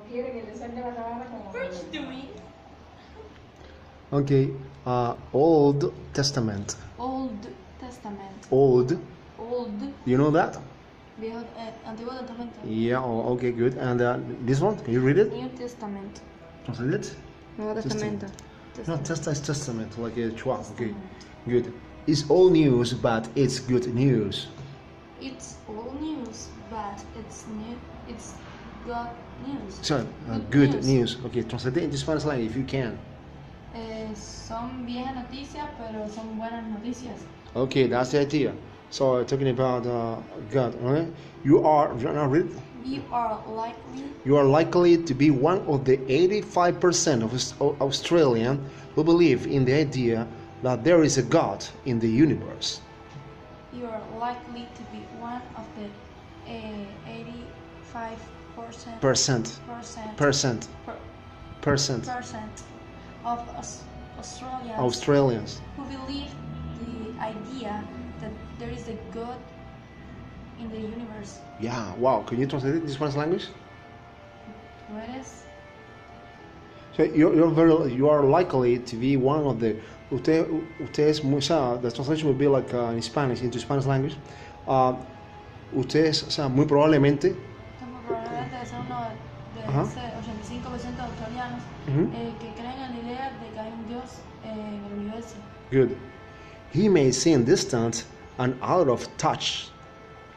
quiere que le saque la cámara como... What are you doing? Okay, Old Testament. Old Testament. Old, Old. you know that? Viejo, Antiguo Testamento. Yeah, okay, good. And this one, can you read it? New Testament. Translate it? Nuevo Testamento. No, testament, like a chua. Okay, good. It's all news, but it's good news. It's all news, but it's new. It's good news. So, good news. Okay, translate it into Spanish language if you can. Son viejas noticias, pero son buenas noticias. Okay, that's the idea. So, talking about God, right? You are, now read. You are likely To be one of the 85% of Australians who believe in the idea that there is a God in the universe. You are likely to be one of the 85% of Australians who believe the idea that there is a God in the universe. Yeah, wow. Can you translate it in Spanish language? What is? So you are likely to be one of the. Ustedes, the translation would be like in Spanish, into Spanish language. Ustedes, o sea, muy probablemente. Probablemente es uno de ese 85% de australianos que creen en la idea de que hay un Dios en el universo. Good. He may seem distant and out of touch,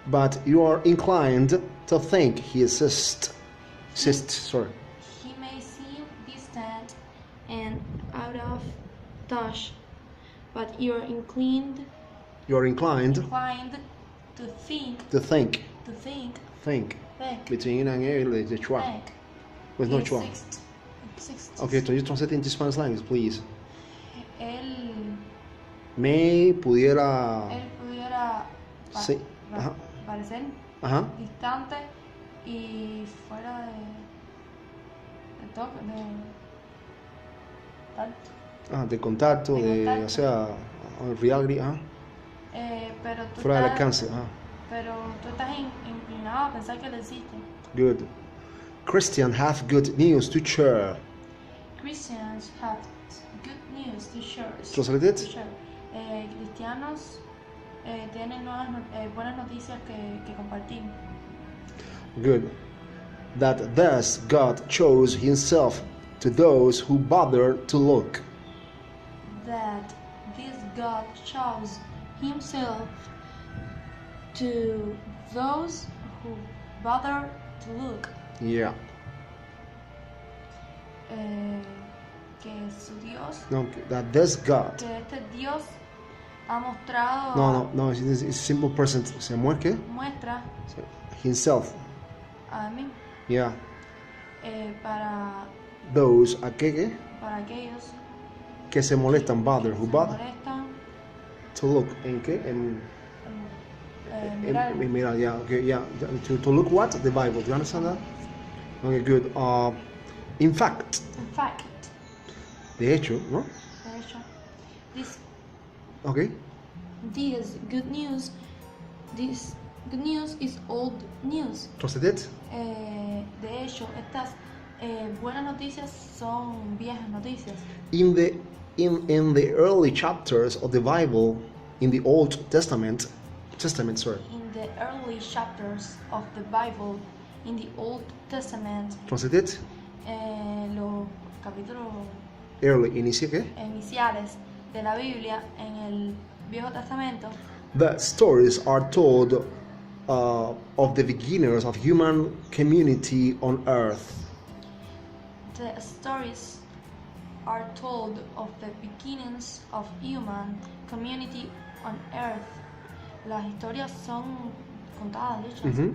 but you are inclined to think he exists. He may seem distant and out of touch, but you are inclined. You are inclined to think. Think. Between and the chua. With no chua. Okay, so you translate into Spanish language, please. Él pudiera sí. Ajá. Parecer distante y fuera de toque, de contacto, o sea, reality, pero tú fuera del alcance, pero tú estás inclinado a pensar que él existe. Good. Christians have good news to share. Christians have good news to share. Translate it. Cristianos tienen buenas noticias que compartir. Good. That thus God chose himself to those who bother to look. That this God chose himself to those who bother to look. Yeah. Que su Dios. No, that this God. Que este Dios ha mostrado. No, it's simple present. Se muestra. Muestra. Himself. A mí. Yeah. Para. Those, para aquellos. Que se molestan, bother, who bother. Molestan. To look, ¿en qué? Mirar, yeah, okay, yeah. To look what? The Bible. Do you understand that? Okay, good. In fact. De hecho, ¿no? This. Okay. This good news is old news. Translate it. De hecho, estas buenas noticias son viejas noticias. In the early chapters of the Bible, in the Old Testament. In the early chapters of the Bible, in the Old Testament. Translate it. Los capítulos iniciales de la Biblia en el Viejo Testamento. The stories are told of the beginners of human community on earth. The stories are told of the beginnings of human community on earth. Las historias son contadas, hechas,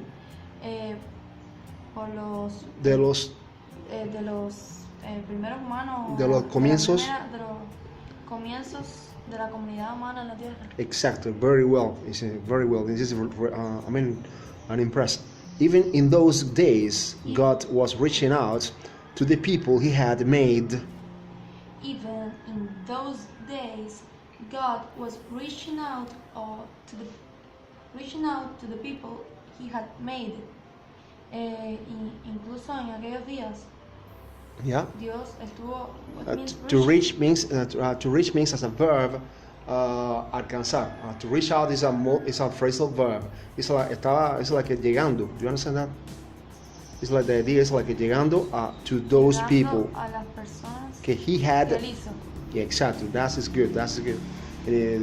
por los primeros humanos, de los comienzos de la comunidad humana en la tierra. Exactly, very well. Very well. This is, I'm impressed. Even in those days, God was reaching out to the people He had made. Even in those days, God was reaching out to the people He had made. Incluso en aquellos días, Yeah. Dios estuvo. To reach means to reach means as a verb. Alcanzar. To reach out is a phrasal verb. It's like llegando. Do you understand that? It's like the idea is like llegando to those people A las personas que he had. que él hizo. Yeah, exactly. That is good. That's a good,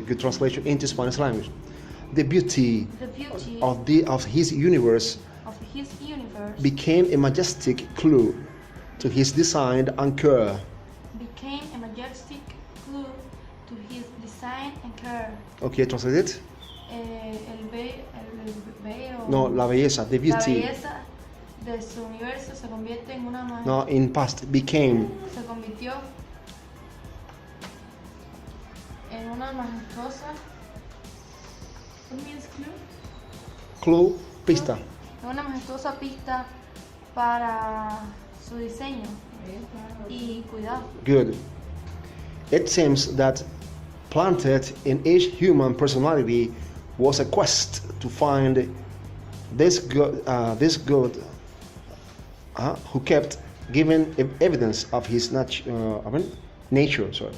good translation into Spanish language. The beauty of his universe became a majestic clue to his design and care. Became a majestic clue to his design and care. Okay, translate it. No, la belleza, the beauty. La belleza de su universo se convierte en una No, in past, became. Se convirtió en una majestuosa. What means clue? Clue, pista. Una majestuosa pista para su diseño y cuidado. Good. It seems that planted in each human personality was a quest to find this God who kept giving evidence of his nature. Sorry.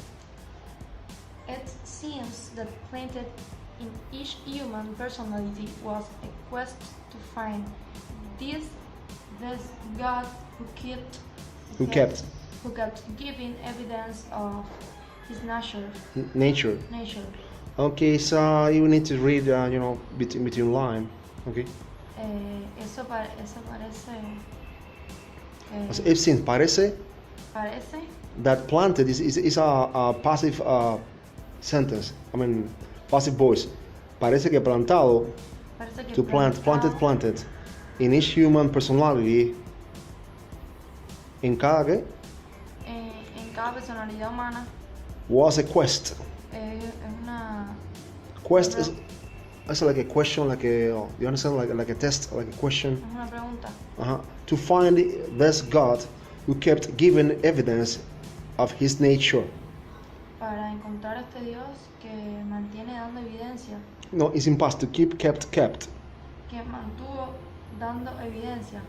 It seems that planted in each human personality was a quest to find this God who kept giving evidence of his nature. Okay, so you need to read, between line. Okay. Eso parece. It seems parece Parece. that planted is a passive sentence. I mean, passive voice. Parece que plantado. Parece que To plant, planted. In each human personality. En cada qué? En cada personalidad humana. Was a quest. Es una. Quest is like a question, like a, you understand, like a test, like a question. Es una pregunta. To find this God who kept giving evidence of his nature. Para encontrar este Dios que mantiene dando evidencia. No, it's in past. To keep, kept. Que mantuvo dando evidencia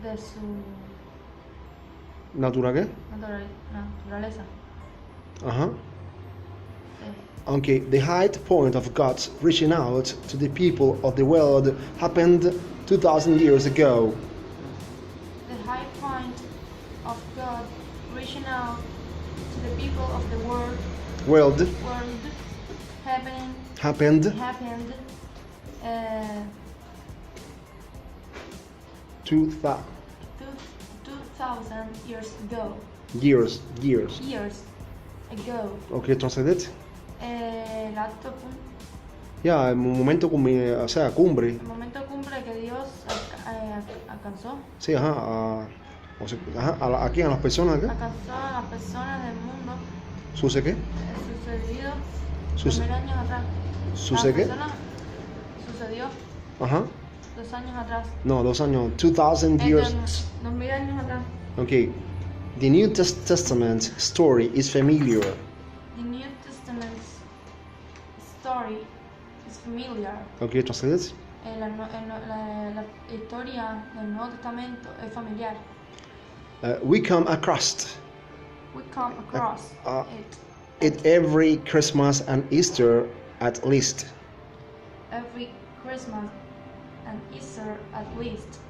de su ¿Natura qué? naturaleza. Okay, the high point of God's reaching out to the people of the world happened 2,000 years ago. The high point of God reaching out to the people of the world happened 2,000 years ago. Years Ago. Okay, translate it. El acto Yeah, el momento cumbre. El momento cumbre que Dios alcanzó. Sí, aquí a las personas, ¿qué? Alcanzó a las personas del mundo. ¿Sucede qué? Sucedido 2000 años atrás. ¿Sucede qué? Sucedió 2 años atrás. No, 2 años. 2,000 years. 2000 años atrás. Okay. The New Testament story is familiar. The New Testament story is familiar. Okay, translate it. La historia del Nuevo Testamento es familiar. We come across it every Christmas and Easter at least. Every Christmas and Easter at least.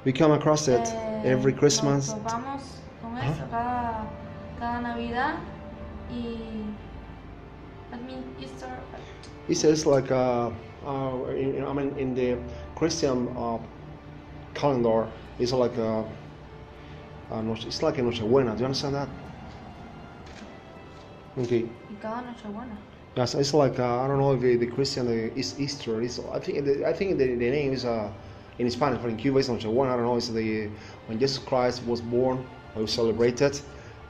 We come across it every Christmas. Nos topamos con eso cada Navidad y Easter. It says like in the Christian calendar, it's like it's like a Nochebuena. Do you understand that? Okay. Y cada Nochebuena. Yes, it's like I don't know if the Christian is Easter. I think the name is in Spanish, but in Cuba it's Nochebuena. I don't know. It's when Jesus Christ was born, we celebrated.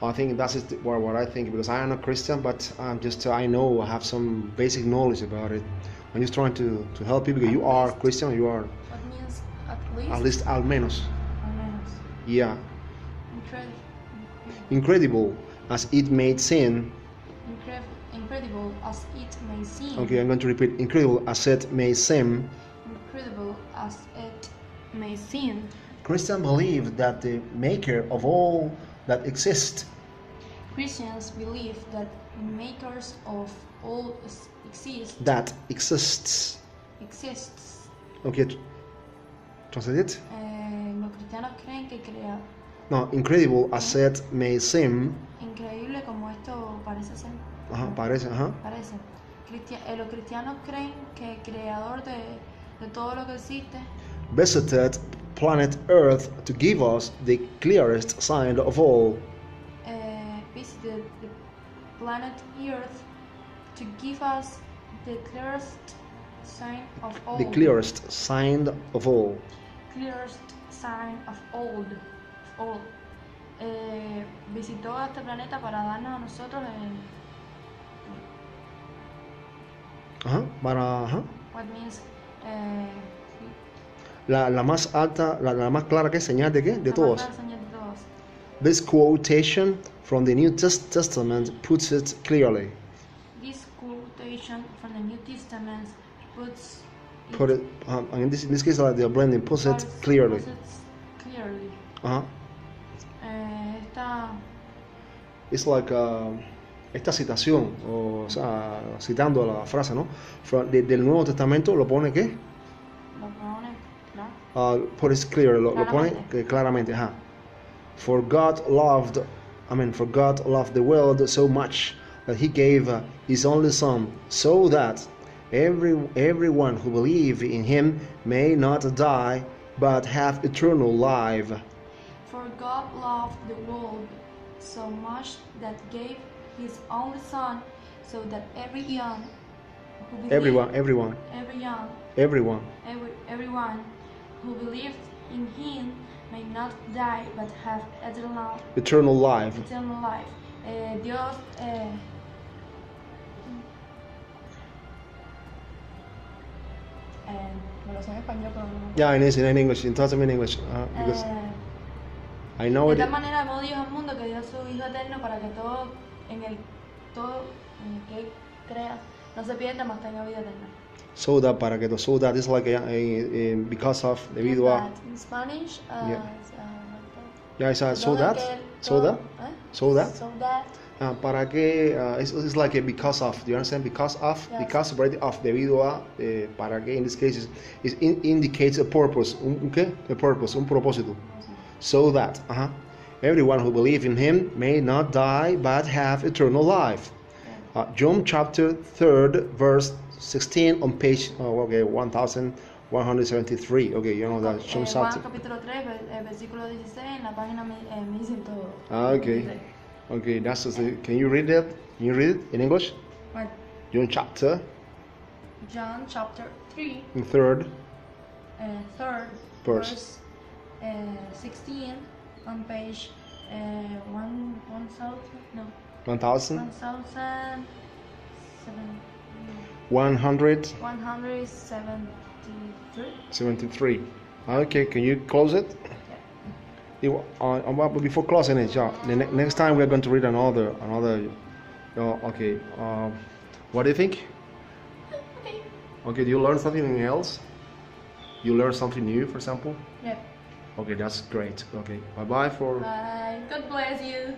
I think that's what I think, because I am not Christian, but I have some basic knowledge about it. I'm just trying to help you, because you are Christian. You are. What means at least? At least, al menos. Al menos. Yeah. Incredible. As it may seem. Incredible as it may seem. Okay, I'm going to repeat. Incredible as it may seem. Incredible as it may seem. Christians believe that the maker of all that exists, Christians believe that makers of all exist. that exists. Exists. Okay, translate it. Los cristianos creen que crea. No, incredible as it may seem. Increíble como esto parece ser. Ajá, parece, ajá. Parece. Los cristianos creen que el creador de todo lo que existe Visited planet Earth to give us the clearest sign of all. visited the planet Earth to give us the clearest sign of all. The clearest sign of all. Clearest sign of all. Visitó a este planeta para darnos a nosotros Ajá, para, ajá. what means La más alta, la más clara que señal de qué? De la todos. más clara señal de todos. This quotation from the New Testament puts it clearly. This quotation from the New Testament puts Put it, in this case, like the blending puts it clearly. Clearly. Ajá. Esta It's like esta citación, o sea, citando la frase, ¿no? Del Nuevo Testamento lo pone ¿qué? lo pone, ¿no? Put it clearly, lo pone Claramente. claramente, ajá. For God loved the world so much that He gave His only Son, so that everyone who believes in Him may not die, but have eternal life. For God loved the world so much that gave His only Son, so that everyone who believes in Him may not die but have Eternal life. eternal life. Dios me lo sé en español, pero no. Yeah, in English. In touch in English, because I know De it. tal manera amó Dios al mundo que dio a su Hijo eterno para que todo en el que Él crea no se pierda, mas tenga vida eterna. So that para que so that is like because of debido a. That in Spanish, Yeah. it's, Yeah, it's so todo that. aquel- So that. ¿eh? So that. So that. Para que it's like a because of. Do you understand? Because of. Yes. Because already of debido a. Para que in this case indicates a purpose. ¿Qué? A purpose. Un propósito. So that. Everyone who believes in Him may not die but have eternal life. John chapter 3 verse 16 on page 1173. Okay, you know that. John Juan chapter. capítulo 3, versículo 16, en la página 1100. Okay, that's can you read that? Can you read it in English? What? John chapter John chapter 3, third third verse. 16 on page 1000 no 1000 1007 173. 173. Okay, can you close it? Before closing it, yeah. The next time we're going to read another. Okay. What do you think? Okay. Okay. Do you learn something else? You learn something new, for example? Yeah. Okay, that's great. Okay. Bye bye for. Bye. God bless you.